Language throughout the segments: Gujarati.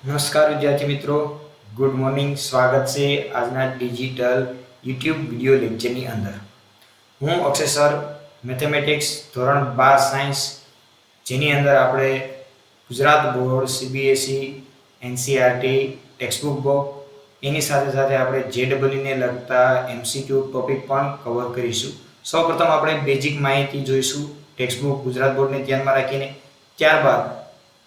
નમસ્કાર વિદ્યાર્થી મિત્રો, ગુડ મોર્નિંગ. સ્વાગત છે આજના ડિજિટલ યુટ્યુબ વિડિયો લેક્ચરની અંદર. હું અક્ષય સર, મેથેમેટિક્સ ધોરણ 12 સાયન્સ, જેની અંદર આપણે Gujarat board, CBSE, NCERT textbook book, એની સાથે સાથે આપણે જેડબલઈને લગતા એમસીક્યુ ટોપિક પણ કવર કરીશું. સૌપ્રથમ આપણે બેઝિક માહિતી જોઈશું ટેક્સ્ટબુક ગુજરાત બોર્ડને ધ્યાનમાં રાખીને. ત્યારબાદ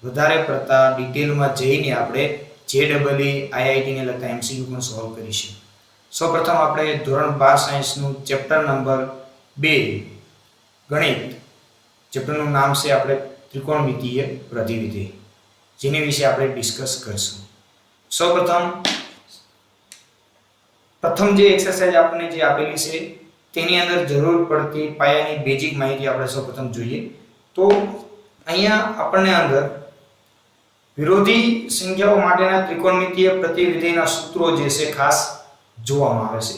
વધારે પડતા ડિટેલમાં જઈને આપણે જેડબલઈ આઈઆઈટીને લગતા એમસીક્યુ પણ સોલ્વ કરીશું. સૌપ્રથમ આપણે ધોરણ 12 સાયન્સનું ચેપ્ટર નંબર 2 ગણિત, ચેપ્ટરનું નામ છે આપણે ત્રિકોણમિતીય પ્રતિવિધિ, જેની વિશે આપણે ડિસ્કસ કરીશું. પ્રથમ જે એક્સરસાઇઝ આપણને જે આપેલી છે તેની અંદર જરૂર પડતી પાયાની બેઝિક માહિતી આપણે સૌપ્રથમ જોઈએ. તો અહીંયા આપણને અંદર વિરોધી સંખ્યાઓ માટેના ત્રિકોણમિતીય પ્રતિવિધિના સૂત્રો જે છે ખાસ જોવામાં આવે છે.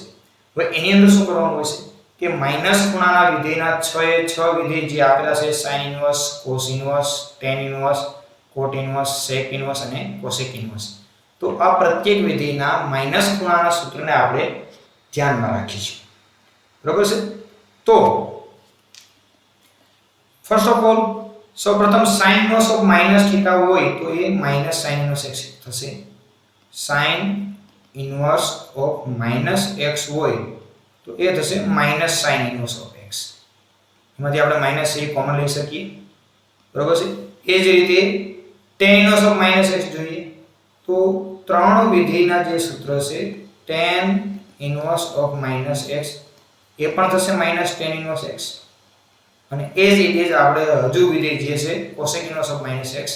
હવે એની અંદર શું કરવાનું હોય છે કે માઈનસ ખૂણાના વિધેયના 6 એ 6 વિધેય જે આપેલા છે sin inverse, cos inverse, tan inverse, cot inverse, sec inverse અને cosec ઇન્વર્સ. તો આ પ્રત્યેક વિધેયના માઈનસ ખૂણાના સૂત્રને આપણે ધ્યાનમાં રાખીશું. બરાબર છે? તો ફર્સ્ટ ઓફ ઓલ સૌપ્રથમ sin inverse of minus theta હોય તો એ માઈનસ sin ઇન્વર્સ x થશે. sin inverse of minus x હોય તો એ થશે minus sin inverse of x. એમાંથી આપણે માઈનસ એ કોમન લઈ શકીએ. બરાબર છે? એ જ રીતે tan inverse of minus x જોઈએ તો ત્રણ વિધેયના જે સૂત્ર છે tan inverse of minus x એ પણ થશે માઈનસ tan ઇન્વર્સ x. અને એ જ રીતે આપણે હજુ વિધેય જે છે cosec inverse of minus x,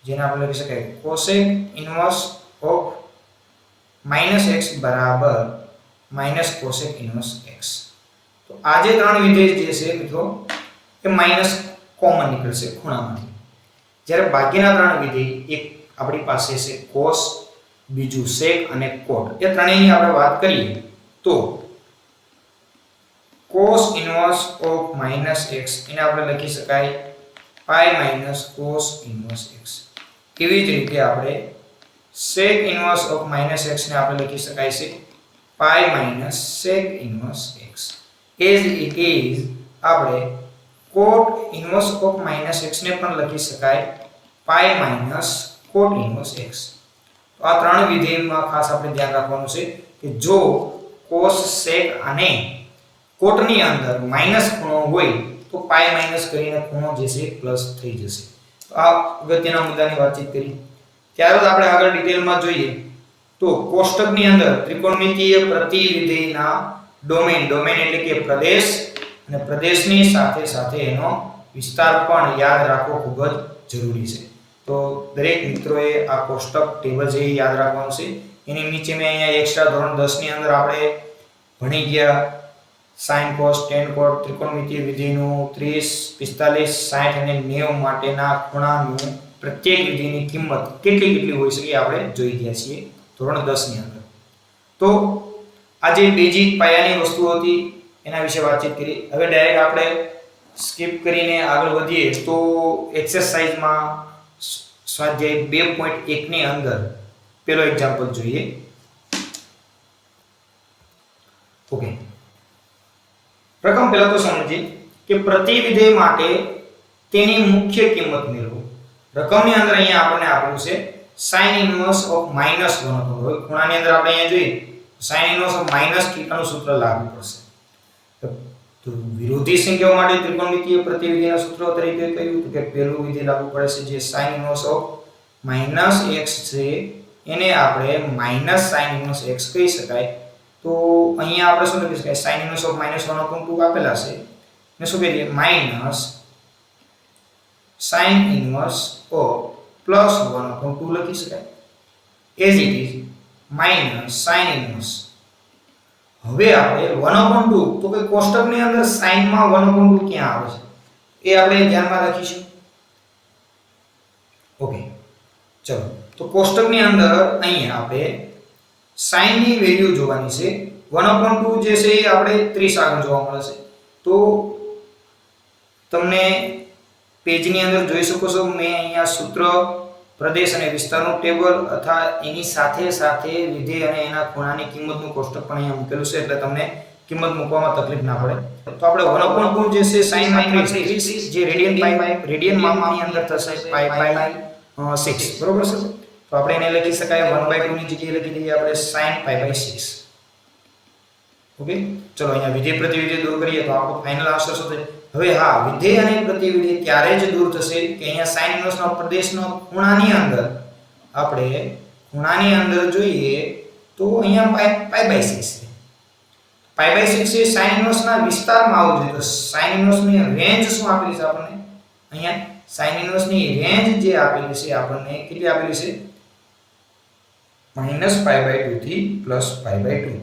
જેને આપણે લખી શકાય cosec inverse of minus x બરાબર માઈનસ cosec ઇન્વર્સ x. તો આ જે ત્રણ વિધેય જે છે મિત્રો એ માઈનસ કોમન નીકળશે ખૂણામાંથી. જ્યારે બાકીના ત્રણ વિધેય, એક આપણી પાસે છે cos, બીજું sec અને cot, એ ત્રણેયની આપણે વાત કરીએ તો cos inverse of minus x એને આપણે લખી શકાય પાઈ માઈનસ cos ઇન્વર્સ x. એવી જ રીતે આપણે sec inverse of minus x ને આપણે લખી શકાય છે પાઈ માઈનસ sec ઇન્વર્સ x. એ જ રીતે આપણે cot inverse of minus x ને પણ લખી શકાય પાઈ માઈનસ cot ઇન્વર્સ x. તો આ ત્રણ વિધેયમાં ખાસ આપણે ધ્યાન રાખવાનું છે કે જો cos, sec અને cot ની અંદર માઈનસ ખૂણો હોય તો પાઈ માઈનસ કરીને ખૂણો જે છે પ્લસ થઈ જશે. તો આ અગત્યના મુદ્દાની વાતચીત કરી. ત્યારબાદ આપણે આગળ ડિટેલમાં જોઈએ તો કોષ્ટકની અંદર ત્રિકોણમિતીય પ્રતિવિધિના ડોમેન એટલે કે પ્રદેશ અને પ્રદેશની સાથે સાથે એનો વિસ્તાર પણ યાદ રાખવો ખૂબ જ જરૂરી છે. તો દરેક મિત્રોએ આ કોષ્ટક ટેબલ જે યાદ રાખવાનું છે. એની નીચે મેં અહીંયા એક્સ્ટ્રા ધોરણ 10 ની અંદર આપણે ભણી ગયા sin, cos, tan, cot ત્રિકોણમિતીય વિધિનું 30, 45, 60 અને 90 માટેના ખૂણાનું પ્રત્યેક વિધિની કિંમત કેટલી હોઈ શકે આપણે જોઈ ગયા છીએ ધોરણ 10 ની અંદર. તો આ જે બેઝિક પાયાની વસ્તુ હતી એના વિશે વાતચીત કરી. હવે ડાયરેક્ટ આપણે સ્કીપ કરીને આગળ વધીએ તો એક્સરસાઇઝમાં સ્વાધ્યાય 2.1 ની અંદર પેલો એક્ઝામ્પલ જોઈએ. ઓકે, રકમ પહેલા તો સમજીએ કે પ્રતિ વિધેય માટે તેની મુખ્ય કિંમત મેળવો. રકમની અંદર અહીંયા આપણને આપેલું છે sin ઇન્વર્સ ઓફ માઈનસ 1 હોય. ખૂણાની અંદર આપણે અહીંયા જોઈએ sin inverse of minus theta નું સૂત્ર લાગુ પડશે. તો વિરોધી સંખ્યાઓ માટે ત્રિકોણમિતીય પ્રતિવિધિના સૂત્ર તરીકે કયું તો કે પહેલું વિધેય લાગુ પડે છે જે sin inverse of minus x છે એને આપણે માઈનસ sin ઇન્વર્સ x કહી શકાય. તો અહીંયા આપણે શું લખી શકાય sin ઇન્વર્સ ઓફ -1/2 આપેલા છે ને શું કહીએ માઈનસ sin ઇન્વર્સ ઓફ +1/2 લખી શકાય as it is minus sin inverse. હવે આપણે 1/2 તો કે કોષ્ટકની અંદર sin માં 1/2 ક્યાં આવે છે એ આપણે ધ્યાનમાં રાખીશું. ઓકે, ચલો તો કોષ્ટકની અંદર અહીંયા આપણે sin ની વેલ્યુ જોવાની છે. 1/2 જે છે એ આપણે 30 આગળ જોવા મળે છે. તો તમને પેજની અંદર જોઈ શકો છો મેં અહીંયા સૂત્ર પ્રદેશ અને વિસ્તારનું ટેબલ અથવા એની સાથે સાથે વિધેય અને એના ખૂણાની કિંમતનું કોષ્ટક પણ અહીંયા મૂકેલું છે, એટલે તમને કિંમત મૂકવામાં તકલીફ ના પડે. તો આપણે 1/2 જે છે sin માં 30 જે રેડિયન માપની અંદર થશે પાઈ બાય 6, બરોબર છે. તો આપણે એને લખી શકાય 1/2 ની જગ્યાએ લખી દઈએ આપણે sin પાઈ બાય 6. ઓકે, ચલો અહીંયા વિધેય પ્રતિવિધેય દૂર કરીએ તો આપણો ફાઇનલ આન્સર શું થશે? હવે હા, વિધેય અને પ્રતિવિધેય ત્યારે જ દૂર થશે કે અહીંયા sin ઇન્વર્સનો પ્રદેશનો ખૂણાની અંદર આપણે ખૂણાની અંદર જોઈએ તો અહીંયા પાઈ બાય 6 છે. પાઈ બાય 6 એ sin ઇન્વર્સના વિસ્તારમાં આવવું જોઈએ. તો sin ઇન્વર્સની રેન્જ શું આપેલી છે આપણને? અહીંયા sin ઇન્વર્સની રેન્જ જે આપેલી છે આપણને કેટલી આપેલી છે? -π/2 થી +π/2.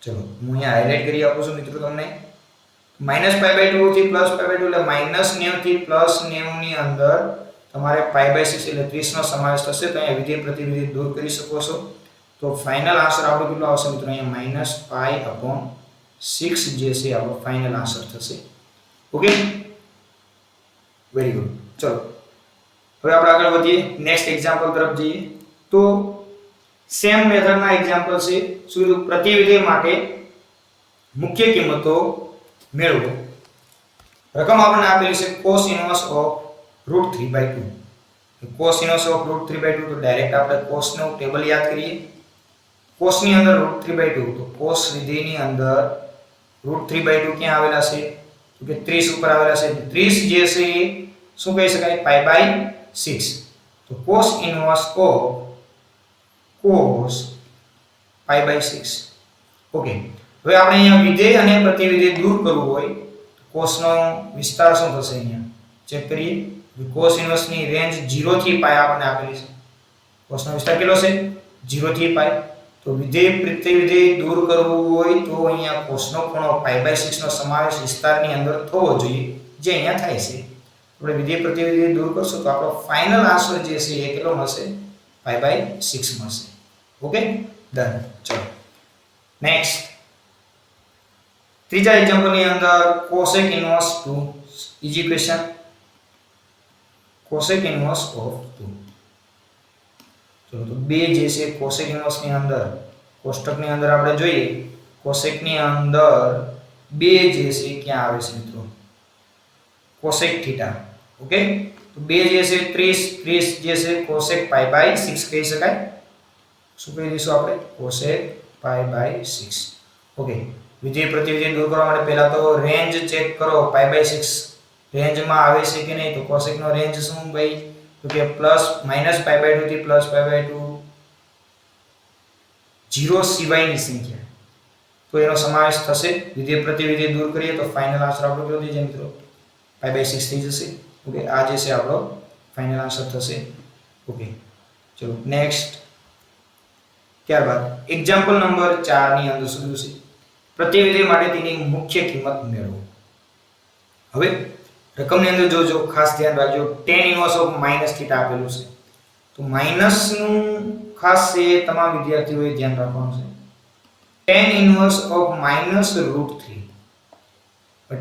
ચલો હું અહીંયા હાઇલાઇટ કરી આપું છું મિત્રો તમને. -π/2 થી +π/2 એટલે -90 થી +90 ની અંદર તમારે π/6 એટલે 30 નો સમાવેશ થશે. તો અહીંયા વિધેય પ્રતિવિધેય દૂર કરી શકો છો. તો ફાઇનલ આન્સર આપણો કેટલો આવશે મિત્રો? અહીંયા -π/6 જે છે આપણો ફાઇનલ આન્સર થશે. Okay, very good. ચલો હવે આપણે આગળ વધીએ, નેક્સ્ટ એક્ઝામ્પલ તરફ જઈએ. તો સેમ મેથડના એક્ઝામ્પલ છે. શું? પ્રતિવિધેય માટે મુખ્ય કિંમતો મેળવો. રકમ આપણને આપેલી છે cos inverse of √3/2. cos inverse of √3/2 તો ડાયરેક્ટ આપણે cos નું ટેબલ યાદ કરીએ. cos ની અંદર √3/2, તો cos વિધેયની અંદર √3/2 ક્યાં આવેલા છે? તો કે 30 ઉપર આવેલા છે. 30 જે છે એ શું કહી શકાય? π/6. તો cos inverse of cos π/6. Okay, હવે આપણે અહીંયા વિધેય અને પ્રતિવિધેય દૂર કરવું હોય તો cos નો વિસ્તાર શું થશે? અહીંયા ચેક કરીએ. cos ઇન્વર્સ ની રેન્જ 0 થી π આપણને આપેલી છે. cos નો વિસ્તાર કેટલો છે? 0 થી π. તો વિધેય પ્રતિવિધેય દૂર કરવું હોય તો અહીંયા cos નો ખૂણો π/6 નો સમાવેશ વિસ્તારની અંદર થવો જોઈએ, જે અહીંયા થાય છે. આપણે વિધેય પ્રતિવિધેય દૂર કરશું તો આપણો ફાઇનલ આન્સર જે છે એ કેટલો મળશે? π/6 મળશે. Okay, done. ચલો નેક્સ્ટ ત્રીજા એક્ઝામ્પલ ની અંદર cosec inverse 2. Easy question. cosec inverse of 2. ચલો તો 2 જે છે cosec ઇન્વર્સ ની અંદર કોષ્ટકની અંદર આપણે જોઈએ cosec ની અંદર 2 જે છે ક્યાં આવે છે મિત્રો? cosec theta. ઓકે, તો 2 જે છે 30 જે છે cosec π/6 કહી શકાય. શું કહી દઈશું આપણે? cosec π/6. ઓકે, વિધેય પ્રતિવિધેય દૂર કરવા માટે પહેલા તો રેન્જ ચેક કરો. π/6 રેન્જમાં આવે છે કે નહીં? તો cosec નો રેન્જ શું ભાઈ? તો કે -π/2 થી +π/2, 0 સિવાયની સંખ્યા, તો એનો સમાવેશ થશે. વિધેય પ્રતિવિધેય દૂર કરીએ તો ફાઇનલ આન્સર આપણો કેટલો થઈ જાય મિત્રો? π/6 થઈ જશે. ઓકે, આ જે છે આપણો ફાઇનલ આન્સર થશે. ઓકે, ચલો નેક્સ્ટ. ત્યારબાદ એક્ઝામ્પલ નંબર 4 ની અંદર શું છે? પ્રતિવિધેય માટે તેની મુખ્ય કિંમત મેળવો. હવે રકમની અંદર જોજો, ખાસ ધ્યાન રાખજો. tan ઇન્વર્સ ઓફ -θ આપેલું છે. તો માઈનસ નું ખાસ છે તમામ વિદ્યાર્થીઓએ ધ્યાન રાખવાનું છે. tan inverse of -√3.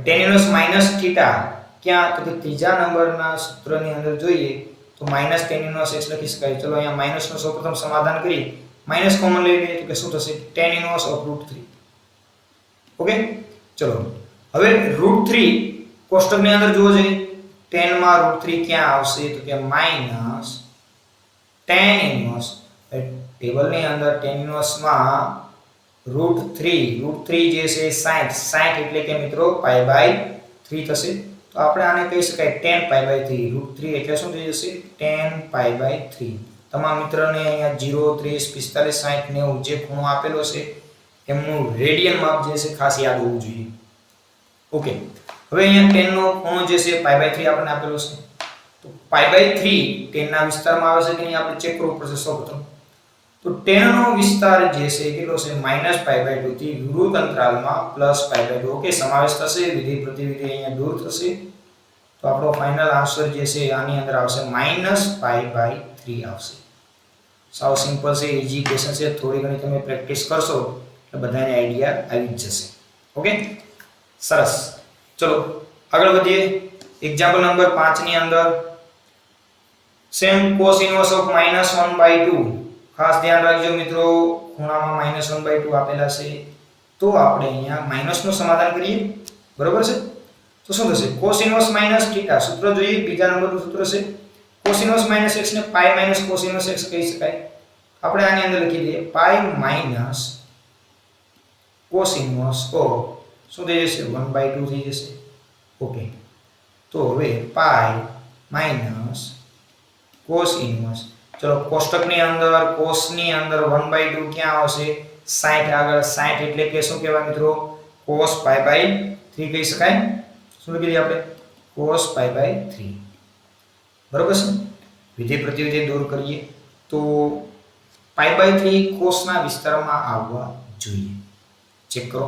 tan inverse -θ ક્યાં? તો કે ત્રીજા નંબરના સૂત્રની અંદર જોઈએ તો tan ઇન્વર્સ x લખી શકાય. ચલો અહીંયા માઈનસ નું સૌપ્રથમ સમાધાન કરી માઈનસ કોમન લઈ લઈએ તો કે શું થશે? tan inverse of √3. ઓકે, ચલો હવે √3 કોષ્ટકની અંદર જોવો જોઈએ. tan માં √3 ક્યાં આવશે? તો કે માઈનસ tan ઇન્વર્સ. ટેબલની અંદર tan ઇન્વર્સ માં √3 જે છે 60 એટલે કે મિત્રો π/3 થશે. તો આપણે આને કહી શકાય tan π/3. √3 એટલે શું થઈ જશે? tan π/3. તમામ મિત્રોને અહીંયા 0, 30, 45, 60, 90 જે ખૂણો આપેલો છે એમનું રેડિયન માપ જે છે ખાસ યાદ હોવું જોઈએ. ઓકે, હવે અહીંયા tan નો ખૂણો જે છે π/3 આપણને આપેલો છે. તો π/3 tan ના વિસ્તારમાં આવે છે કે નહીં આપણે ચેક કરવું પડશે સૌપ્રથમ. તો tan નો વિસ્તાર જે છે કેટલો છે? -π/2 થી વિરુદ્ધ અંતરાલમાં +π/2. ઓકે, સમાવેશ થશે. વિધેય પ્રતિવિધેય અહીંયા દૂર થશે. તો આપણો ફાઇનલ આન્સર જે છે આની અંદર આવશે -π/3 આવશે. સાવ સિમ્પલ છે, ઈઝી ક્વેશ્ચન છે. થોડી ઘણી તમે પ્રેક્ટિસ કરશો એટલે બધાને આઈડિયા આવી જ જશે. ઓકે, સરસ. ચલો આગળ વધીએ. એક્ઝામ્પલ નંબર 5 ની અંદર સેમ cos ઇન્વર્સ ઓફ -1/2 ખાસ ધ્યાન રાખજો મિત્રો, ખૂણામાં -1/2 આપેલા છે તો આપણે અહીંયા માઈનસનું સમાધાન કરીએ, બરોબર છે? તો શું થશે? cos ઇન્વર્સ -θ સૂત્ર જોઈએ, બીજા નંબરનું સૂત્ર છે cos ઇન્વર્સ -x ને π - cos ઇન્વર્સ x કહી શકાય. આપણે આની અંદર લખી દઈએ π - cos ઇન્વર્સ ઓફ શું થઈ જશે? 1/2 થઈ જશે. ઓકે, તો હવે π - cos ઇન્વર્સ, ચલો કોષ્ટકની અંદર cos ની અંદર 1/2 ક્યાં આવશે? 60 આગળ. 60 એટલે કે શું કહેવાય મિત્રો? cos π/3 કહી શકાય. શું લખી દઈએ આપણે? cos π/3. બરોબર છે? વિધેય પ્રતિવિધેય દૂર કરીએ તો π/3 cos ના વિસ્તારમાં આવવા જોઈએ. ચેક કરો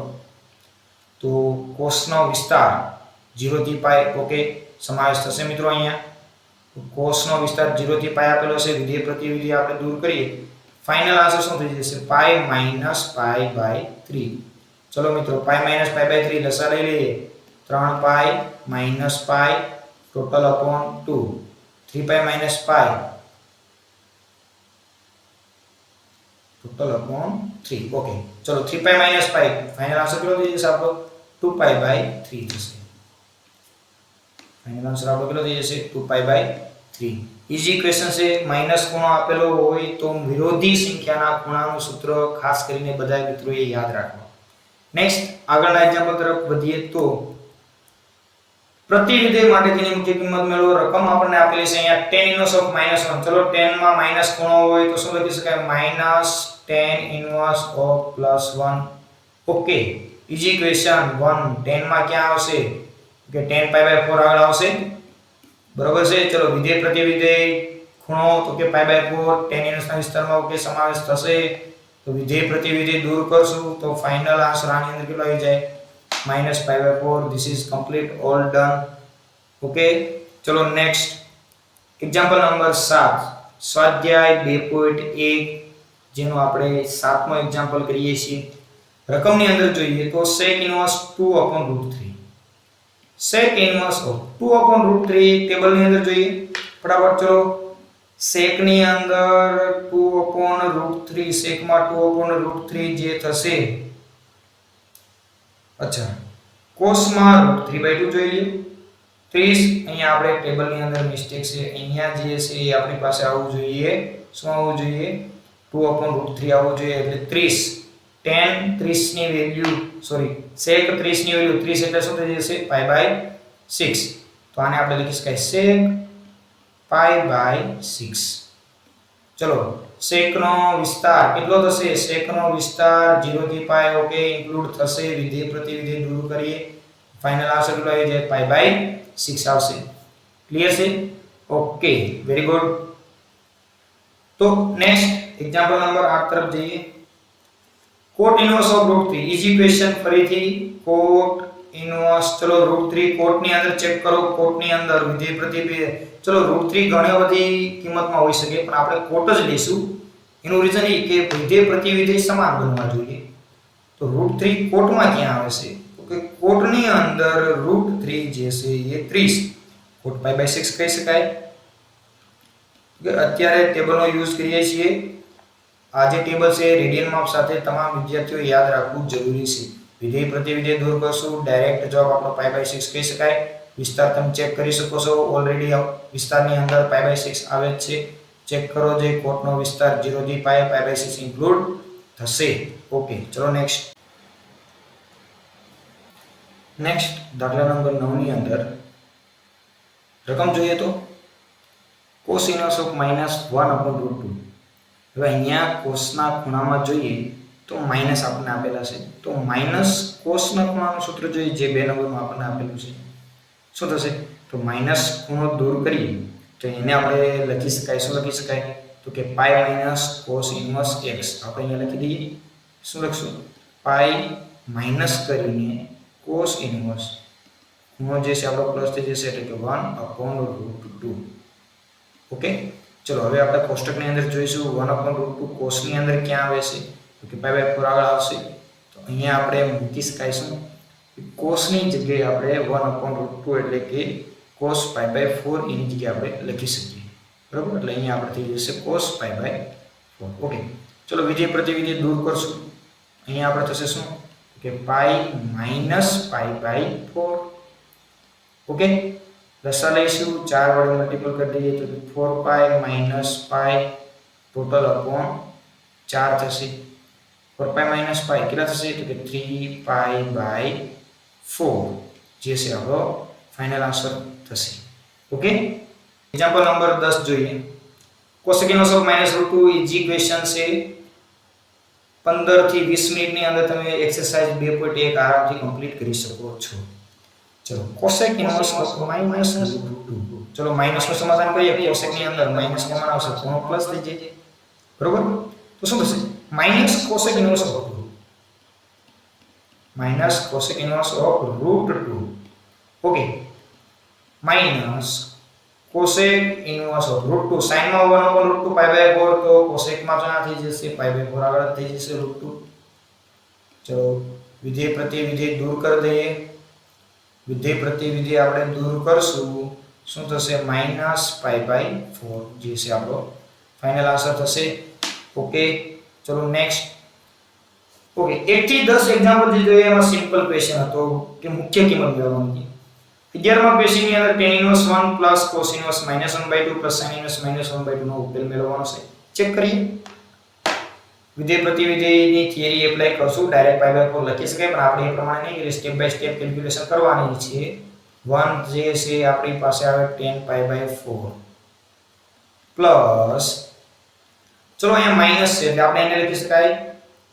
તો cos નો વિસ્તાર 0 થી π ઓકે સમાવેશ થશે મિત્રો. અહીંયા cos નો વિસ્તાર 0 થી π આપેલો છે. વિધેય પ્રતિવિધેય આપણે દૂર કરીએ, ફાઇનલ આન્સર શું થઈ જશે? π - π/3. ચલો મિત્રો, π - π/3 લસા લઈ લઈએ. 3π - π total upon 2, 3π - π total upon 3. Okay, ચલો 3π - π ફાઇનલ આન્સર કેટલો થઈ જશે આપણો? 2π/3 થશે. ફાઇનલ આન્સર આપણો કેટલો થઈ જશે? 2π/3. ઈઝી ક્વેશ્ચન છે. માઈનસ ખૂણો આપેલો હોય તો વિરોધી સંખ્યાના ખૂણાનું સૂત્ર ખાસ કરીને બધા મિત્રોએ યાદ રાખવું. નેક્સ્ટ આગળના એક્ઝામ્પલ તરફ વધીએ તો પ્રતિવિધેય માટે તેની મુખ્ય કિંમત મેળવો. રકમ આપણને આપેલી છે અહીંયા tan ઇન્વર્સ ઓફ -1. ચલો tan માં માઈનસ ખૂણો હોય તો શું લખી શકાય? -tan inverse of +1. Okay, easy question. 1 tan માં ક્યાં આવશે? કે tan π/4 આગળ આવશે, બરોબર છે? ચલો વિધેય પ્રતિવિધેય ખૂણો તો કે π/4 tan ઇન્વર્સના વિસ્તારમાં ઓકે સમાવેશ થશે. તો વિધેય પ્રતિવિધેય દૂર કરશું તો ફાઇનલ આન્સર આની અંદર કેટલો આવી જાય? -π/4. This is complete, all done. Okay, ચલો નેક્સ્ટ એક્ઝામ્પલ નંબર 7 સ્વાધ્યાય 2.1 જેનો આપણે 7મો એક્ઝામ્પલ કરીએ છીએ. રકમની અંદર જોઈએ તો sec inverse 2/√3. sec inverse of 2/√3 ટેબલની અંદર જોઈએ ફટાફટ. ચલો sec ની અંદર 2/√3, sec માં 2/√3 જે થશે. અચ્છા, cos માં √3/2 જોઈ લઈએ. 30 અહીંયા આપણે ટેબલની અંદર મિસ્ટેક છે. અહીંયા જે છે એ આપણી પાસે આવવું જોઈએ. શું આવવું જોઈએ? 2/√3 આવવું જોઈએ. એટલે 30 tan 30 ની વેલ્યુ sec 30 ની વેલ્યુ 30 એટલે શું થઈ જશે? π/6. તો આને આપણે લખી શકાય sec π/6. ચલો sec નો વિસ્તાર કેટલો થશે? sec નો વિસ્તાર 0 થી π ઓકે ઇન્ક્લુડ થશે. વિધેય પ્રતિવિધેય દૂર કરીએ, ફાઇનલ આન્સર કેટલો આવી જાય? π/6 આવશે. ક્લિયર છે? Okay, very good. તો નેક્સ્ટ એક્ઝામ્પલ નંબર 8 તરફ જઈએ. cot inverse of √3. Easy question. ફરીથી cot ઇન્વર્સ. ચલો √3 cot ની અંદર ચેક કરો. cot ની અંદર વિધેય પ્રતિવિધેય, ચલો √3 ઘણી બધી કિંમતમાં હોઈ શકે પણ આપણે cot જ લઈશું. એનું રીઝન એ કે વિધેય પ્રતિવિધેય સમાન બનવા જોઈએ. તો √3 cot માં ક્યાં આવે છે? તો કે cot ની અંદર √3 જે છે એ 30 cot π/6 કહી શકાય. કે અત્યારે ટેબલનો યુઝ કરીએ છીએ. આ જે ટેબલ છે રેડિયન માપ સાથે તમામ વિદ્યાર્થીઓ યાદ રાખવું જરૂરી છે. વિધેય પ્રતિવિધેય દૂર કરશું, ડાયરેક્ટ જવાબ આપણો π/6 કહી શકાય. વિસ્તાર તમે ચેક કરી શકો છો. ઓલરેડી વિસ્તારની અંદર π/6 આવે જ છે. ચેક કરો જે કોટનો વિસ્તાર 0 થી π π/6 ઇન્ક્લુડ થશે. ઓકે, ચલો નેક્સ્ટ દાખલા નંબર 9 ની અંદર રકમ જોઈએ તો cos ઇન્વર્સ ઓફ -1/√2. હવે અહીંયા cos ના ખૂણામાં જોઈએ તો માઈનસ આપણને આપેલા છે. તો માઈનસ cos ના ખૂણાનું સૂત્ર જોઈએ જે 2 નંબરમાં આપણને આપેલું છે. શું થશે? તો માઈનસ ખૂણો દૂર કરીએ તો એને આપણે લખી શકાય. શું લખી શકાય? તો કે π - cos ઇન્વર્સ x. આપણે અહીંયા લખી દઈએ. શું લખશું? π માઈનસ કરીને cos ઇન્વર્સ ખૂણો જે છે આપણો પ્લસ થઈ જશે એટલે કે 1/√2. ઓકે, ચલો હવે આપણે કોષ્ટકની અંદર જોઈશું 1/√2 cos ની અંદર ક્યાં આવે છે? તો કે π/4 આગળ આવશે. તો અહીંયા આપણે મૂકી શકાય શું? cos ની જગ્યાએ આપણે 1/√2 એટલે કે cos π/4 એની જગ્યાએ આપણે લખી શકીએ. બરાબર, એટલે અહીંયા આપણે થઈ જશે cos π/4. ઓકે, ચલો વિધેય પ્રતિવિધેય દૂર કરશું. અહીંયા આપણે થશે શું કે પાઈ માઇનસ π/4. ઓકે, લસા લઈશું 4 વડે મલ્ટીપલ કરી દઈએ તો 4π માઇનસ પાઈ ટોટલ અપોન 4 થશે. 4π માઇનસ પાઈ કેટલા થશે તો કે 3π/4 જે છે આપણો ફાઇનલ આન્સર થશે. ઓકે, એક્ઝામ્પલ નંબર 10 જોઈએ. cosec inverse of -√2 is equation છે 15 થી 20 મિનિટની અંદર તમે એક્સરસાઇઝ 2.1 આરામથી કમ્પ્લીટ કરી શકો છો. ચલો cosec inverse of -√2. ચલો માઈનસ નું સમાધાન કરીએ. cosec ની અંદર માઈનસ કોમન આવશે તો પ્લસ થઈ જાય. બરોબર, તો શું થશે minus cosec inverse of √2. Minus cosec inverse of √2. Okay, minus cosec inverse of √2 sin માં 1/√2 π/4 તો cosec માં તો ના થઈ જશે π/4 આગળ થઈ જશે √2. ચલો વિધેય પ્રતિવિધેય દૂર કરી દઈએ. વિધેય પ્રતિવિધેય આપણે દૂર કરશું શું થશે માઈનસ π/4 જે છે આપણો ફાઇનલ આન્સર થશે. ઓકે, ચલો નેક્સ્ટ. ઓકે, 1 થી 10 એક્ઝામ્પલ જે જોઈએ એમાં સિમ્પલ ક્વેશ્ચન હતો કે મુખ્ય કિંમત મેળવવાની. 11મા ક્વેશ્ચન ની અંદર tan inverse 1 plus cos inverse -1/2 plus sin inverse -1/2 નો ઉકેલ મેળવવાનો છે. ચેક કરીએ. વિધેય પ્રતિવિધેયની થિયરી એપ્લાય કરશું. ડાયરેક્ટ π/4 લખી શકાય પણ આપણે એ પ્રમાણે નહીં, સ્ટેપ બાય સ્ટેપ કેલ્ક્યુલેશન કરવાની છે. 1 જે છે આપણી પાસે આવે tan π/4 પ્લસ ચલો અહીંયા માઈનસ છે એટલે આપણે એને લખી શકાય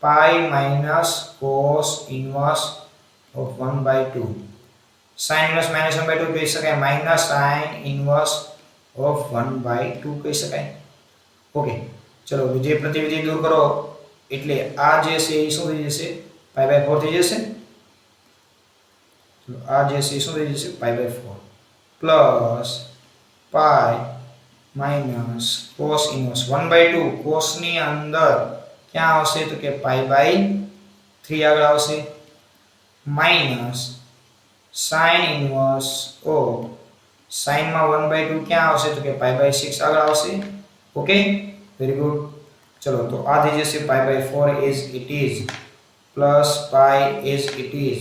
પાઈ minus cos inverse of 1/2 sin inverse -1/2 કહી શકાય માઈનસ sin inverse of 1/2 કહી શકાય. ઓકે, ચલો વિધેય પ્રતિવિધેય દૂર કરો એટલે આ જે છે એ શું થઈ જશે π/4 થઈ જશે. ચલો આ જે છે એ શું થઈ જશે π/4 plus pi minus cos inverse 1/2 cos ની અંદર ક્યાં આવશે તો કે π/3 આગળ આવશે minus sin inverse of sin માં 1/2 ક્યાં આવશે તો કે π/6 આગળ આવશે. Okay, very good. ચલો તો આ થઈ જશે π/4 as it is plus pi as it is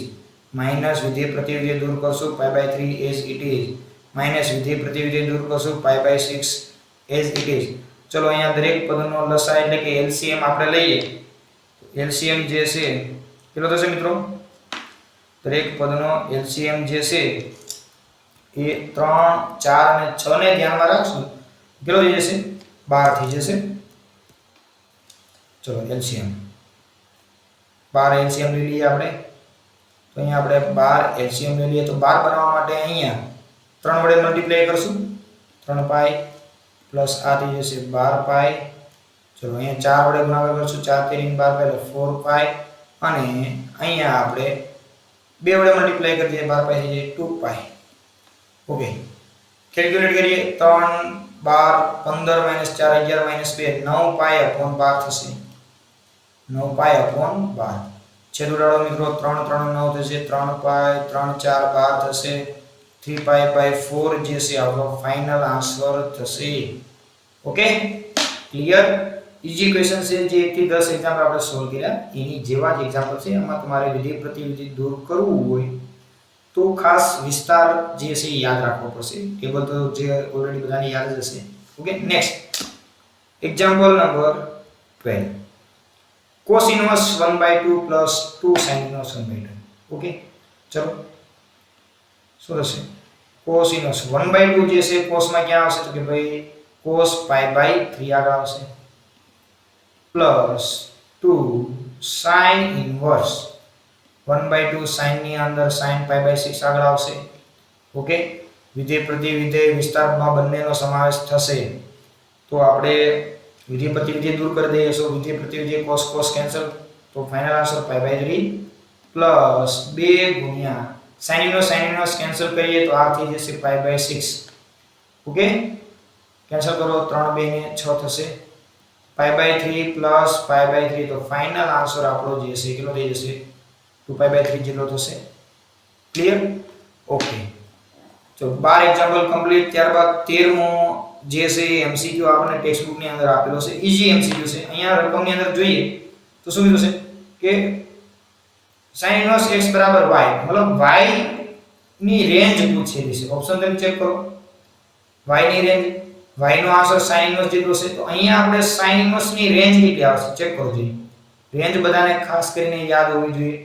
minus વિધેય પ્રતિવિધેય દૂર કરશું π/3 as it is માઈનસ વિધેય પ્રતિવિધેય દૂર કરશું π/6 as it is. ચલો અહીંયા દરેક પદનો લસા એટલે કે LCM આપણે લઈએ. LCM જે છે કેટલો થશે મિત્રો? દરેક પદનો LCM જે છે એ 3 4 અને 6 ને ધ્યાનમાં રાખશું. કેટલો થઈ જશે 12 થઈ જશે. ચલો LCM 12 LCM લઈ લઈએ આપણે. તો અહીંયા આપણે 12 LCM લઈ લઈએ તો 12 બનાવવા માટે અહીંયા 3 વડે મલ્ટીપ્લાય કરશું 3π પ્લસ આ થઈ જશે 12π. ચલો અહીંયા 4 વડે ગુણાકાર કરશું 4 3 12π એટલે 4π અને અહીંયા આપણે 2 વડે મલ્ટીપ્લાય કરી દઈએ 12π થઈ જાય 2π. ઓકે, કેલ્ક્યુલેટ કરીએ 3 12 15 4 11 2 9π/12 થશે. 9π/12 છેદ ઉડાડો મિત્રો 3 3 9 થશે 3π 3 4 12 થશે 3π/4 જે છે આપણો ફાઇનલ આન્સર થશે. Okay, clear. ઈઝી ક્વેશ્ચન છે જે 1 થી 10 એક્ઝામ્પલ આપણે સોલ્વ કર્યા એની જેવા જ એક્ઝામ્પલ છે. એમાં તમારે વિધેય પ્રતિવિધેય દૂર કરવું હોય તો ખાસ વિસ્તાર જે છે એ યાદ રાખવો પડશે. ટેબલ તો જે ઓલરેડી બધાને યાદ જ હશે. Okay, next example number 12 cos inverse 1/2 plus 2 sin inverse 1/2. Okay, ચલો શું થશે cos inverse 1/2 જે છે cos માં ક્યાં આવશે તો કે ભાઈ cos π/3 આગળ આવશે પ્લસ 2 sin inverse 1/2 sin ની અંદર sin π/6 આગળ આવશે. ઓકે, વિધેય પ્રતિવિધેય વિસ્તારમાં બંનેનો સમાવેશ થશે તો આપણે વિધેય પ્રતિવિધેય દૂર કરી દઈએ. સો વિધેય પ્રતિવિધેય cos cos કેન્સલ તો ફાઇનલ આન્સર π/3 પ્લસ 2 ગુણ્યા sin inverse કેન્સલ કરીએ તો આ થઈ જશે π/6. ઓકે, કેન્સલ કરો 3 2 ને 6 થશે π/3 પ્લસ π/3 તો ફાઇનલ આન્સર આપણો જે છે કેટલો થઈ જશે 2π/3 જેટલો થશે. ક્લિયર. ઓકે, તો 12 એક્ઝામ્પલ કમ્પ્લીટ. ત્યારબાદ 13મો જે છે એમસીક્યુ આપણને ટેક્સ્ટ બુક ની અંદર આપેલો છે, ઈઝી એમસીક્યુ છે. અહીંયા રકમની અંદર જોઈએ તો શું કીધું છે કે sin ઇન્વર્સ x બરાબર y, મતલબ y ની રેન્જ પૂછેલી છે. ઓપ્શન તમે ચેક કરો, y ની રેન્જ, y નો આન્સર sin ઇન્વર્સ જેટલો છે, તો અહીંયા આપણે sin ઇન્વર્સ ની રેન્જ કેટલી આવશે ચેક કરો જોઈએ. રેન્જ બધાને ખાસ કરીને યાદ હોવી જોઈએ,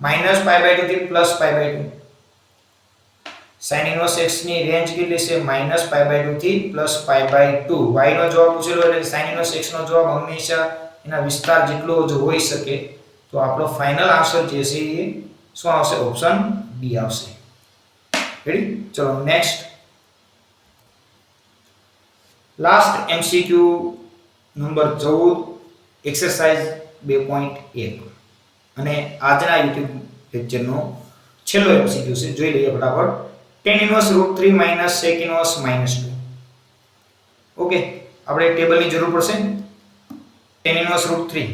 -π/2 થી +π/2. sin ઇન્વર્સ x ની રેન્જ કેટલી છે? -π/2 થી +π/2. y નો જવાબ પૂછેલો એટલે sin ઇન્વર્સ x નો જવાબ હંમેશા એના વિસ્તાર જેટલો જ હોઈ શકે. તો આપણો ફાઇનલ આન્સર જે છે એ શું આવશે? ઓપ્શન બી આવશે. રેડી? ચલો next, last MCQ number 14, exercise 2.1 અને આજના YouTube લેક્ચરનો છેલ્લો એમસીક્યુ છે. જોઈ લઈએ ફટાફટ. tan inverse √3 - sec inverse -2. Okay, આપણે ટેબલની જરૂર પડશે. tan ઇન્વર્સ √3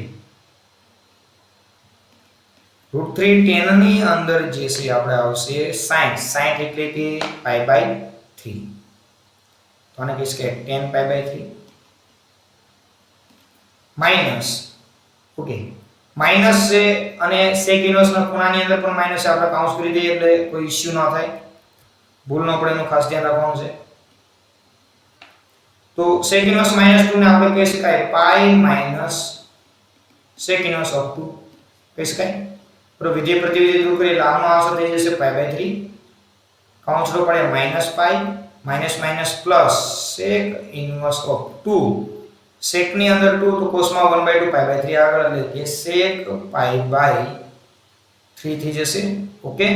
tan ની અંદર જે છે આપણે આવશે sin એટલે કે π/3. તો આને કહીશ કે tan π/3 માઈનસ, ઓકે, માઈનસ છે અને sec ઇન્વર્સ ના ખૂણાની અંદર પણ માઈનસ છે. આપણે કાઉન્સ કરી દઈએ એટલે કોઈ ઇશ્યુ ન થાય, ભૂલ ન પડે એનું ખાસ ધ્યાન રાખવાનું છે. તો sec ઇન્વર્સ -2 ને આપણે કહી શકાય π - sec ઇન્વર્સ ઓફ 2 કહી શકાય. તો વિધેય પ્રતિવિધિ દૂર કરી લાંબો આન્સર થઈ જશે π/3. કાઉન્સ લો પડે -π plus sec inverse of 2. sec ની અંદર 2 તો કોસમાં 1/2 π/3 આગળ એટલે કે sec π/3 થઈ જશે. ઓકે,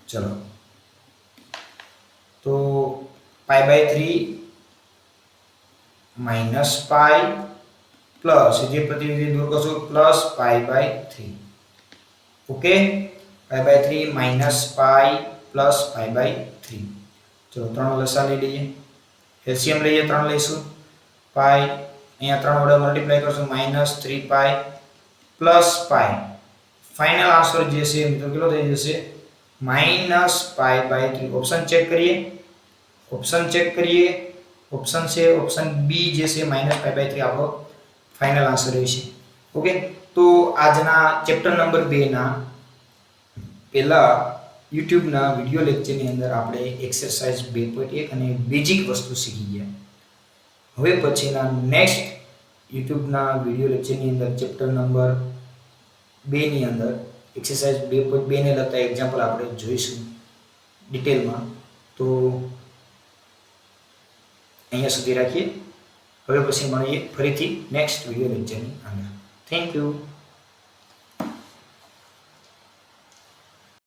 ચલો તો π/3 માઈનસ π પ્લસ જે પ્રતિવિધિ દૂર કરશો પ્લસ π/3. Okay, π/3 minus π plus π/3. ચલો 3 લસા લઈ લઈએ, એલસીએમ લઈએ, 3 લઈશું. π અહીંયા 3 વડે મલ્ટીપ્લાય કરશું -3π પ્લસ π. ફાઇનલ આન્સર જે છે મિત્રો કેટલો થઈ જશે? -π/3. ઓપ્શન ચેક કરીએ, ઓપ્શન છે ઓપ્શન બી જે છે -π/3 આપણો ફાઇનલ આન્સર રહેશે. ઓકે, તો આજના ચેપ્ટર નંબર 2 ના પહેલા YouTube ના વિડિયો લેક્ચરની અંદર આપણે એક્સરસાઇઝ 2.1 અને બેઝિક વસ્તુ શીખી ગયા. હવે પછીના નેક્સ્ટ YouTube ના વિડિયો લેક્ચરની અંદર ચેપ્ટર નંબર 2 ની અંદર એક્સરસાઇઝ 2.2 ને લગતા એક્ઝામ્પલ આપણે જોઈશું ડિટેલમાં. તો અહીંયા સુધી રાખીએ. હવે પછી મળીએ ફરીથી નેક્સ્ટ વિડિયો લેક્ચરની અંદર. Thank you.